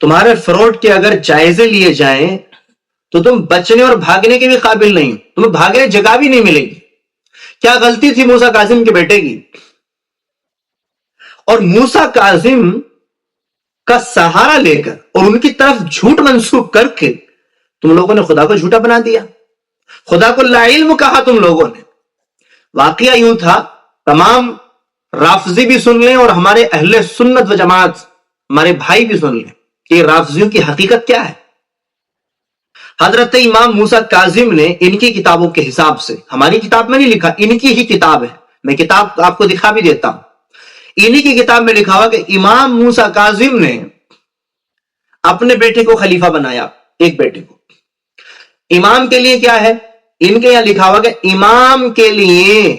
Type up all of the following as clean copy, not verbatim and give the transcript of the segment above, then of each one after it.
تمہارے فراڈ کے اگر جائزے لیے جائیں تو تم بچنے اور بھاگنے کے بھی قابل نہیں، تمہیں بھاگنے جگہ بھی نہیں ملے گی۔ کیا غلطی تھی موسیٰ کاظم کے بیٹے کی؟ اور موسیٰ کاظم کا سہارا لے کر اور ان کی طرف جھوٹ منسوب کر کے تم لوگوں نے خدا کو جھوٹا بنا دیا، خدا کو لا علم کہا تم لوگوں نے۔ واقعہ یوں تھا، تمام رافضی بھی سن لیں اور ہمارے اہل سنت و جماعت ہمارے بھائی بھی سن لیں کہ رافضیوں کی حقیقت کیا ہے۔ حضرت امام موسیٰ کاظم نے ان کی کتابوں کے حساب سے، ہماری کتاب میں نہیں لکھا، ان کی ہی کتاب ہے، میں کتاب آپ کو دکھا بھی دیتا ہوں، انہی کی کتاب میں لکھا ہوا کہ امام موسیٰ کاظم نے اپنے بیٹے کو خلیفہ بنایا، ایک بیٹے کو۔ امام کے لیے کیا ہے؟ ان کے یہاں لکھا ہوا کہ امام کے لیے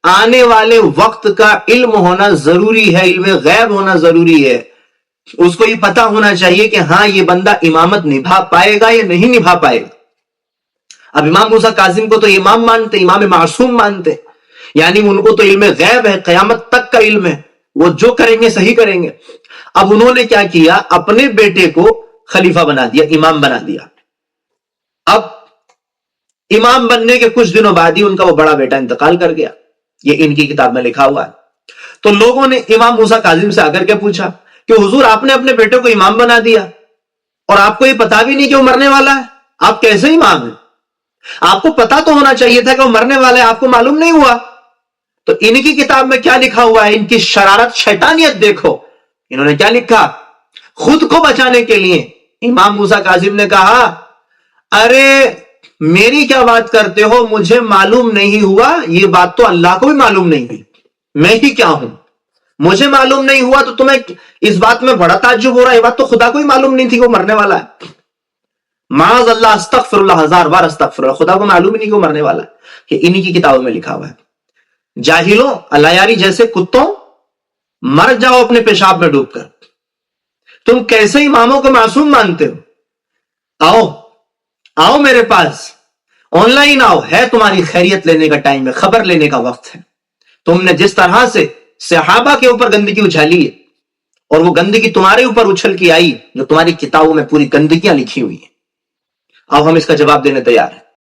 آنے والے وقت کا علم ہونا ضروری ہے، علم غیب ہونا ضروری ہے، اس کو یہ پتا ہونا چاہیے کہ ہاں یہ بندہ امامت نبھا پائے گا یا نہیں نبھا پائے گا۔ اب امام موسیٰ کاظم کو تو امام مانتے، امام معصوم مانتے، یعنی ان کو تو علم غیب ہے، قیامت تک کا علم ہے، وہ جو کریں گے صحیح کریں گے۔ اب انہوں نے کیا کیا؟ اپنے بیٹے کو خلیفہ بنا دیا، امام بنا دیا۔ اب امام بننے کے کچھ دنوں بعد ہی ان کا وہ بڑا بیٹا انتقال کر گیا، یہ ان کی کتاب میں لکھا ہوا ہے۔ تو لوگوں نے امام موسیٰ کاظم سے آ کر کے پوچھا کہ حضور آپ نے اپنے بیٹے کو امام بنا دیا اور آپ کو یہ پتا بھی نہیں کہ وہ مرنے والا ہے، آپ کیسے امام ہیں؟ آپ کو پتا تو ہونا چاہیے تھا کہ وہ مرنے والا ہے، آپ کو معلوم نہیں ہوا؟ تو ان کی کتاب میں کیا لکھا ہوا ہے؟ ان کی شرارت، شیطانیت دیکھو، انہوں نے کیا لکھا؟ خود کو بچانے کے لیے امام موسیٰ کاظم نے کہا ارے میری کیا بات کرتے ہو، مجھے معلوم نہیں ہوا، یہ بات تو اللہ کو بھی معلوم نہیں ہوئی، میں ہی کیا ہوں، مجھے معلوم نہیں ہوا تو تمہیں اس بات میں بڑا تعجب ہو رہا ہے، یہ بات تو خدا کو ہی معلوم نہیں تھی کہ وہ مرنے والا ہے۔ معاذ اللہ، استغفر اللہ، ہزار بار استغفر اللہ، خدا کو معلوم ہی نہیں کہ وہ مرنے والا ہے، یہ انہی کی کتابوں میں لکھا ہوا ہے۔ جاہلوں، اللہ یاری جیسے کتوں، مر جاؤ اپنے پیشاب میں ڈوب کر، تم کیسے اماموں کو معصوم مانتے ہو؟ آؤ آؤ میرے پاس، آن لائن آؤ، ہے تمہاری خیریت لینے کا ٹائم ہے، خبر لینے کا وقت ہے۔ تم نے جس طرح سے صحابہ کے اوپر گندگی اچھالی ہے اور وہ گندگی تمہارے اوپر اچھل کی آئی جو تمہاری کتابوں میں پوری گندگیاں لکھی ہوئی ہیں، اب ہم اس کا جواب دینے تیار ہیں۔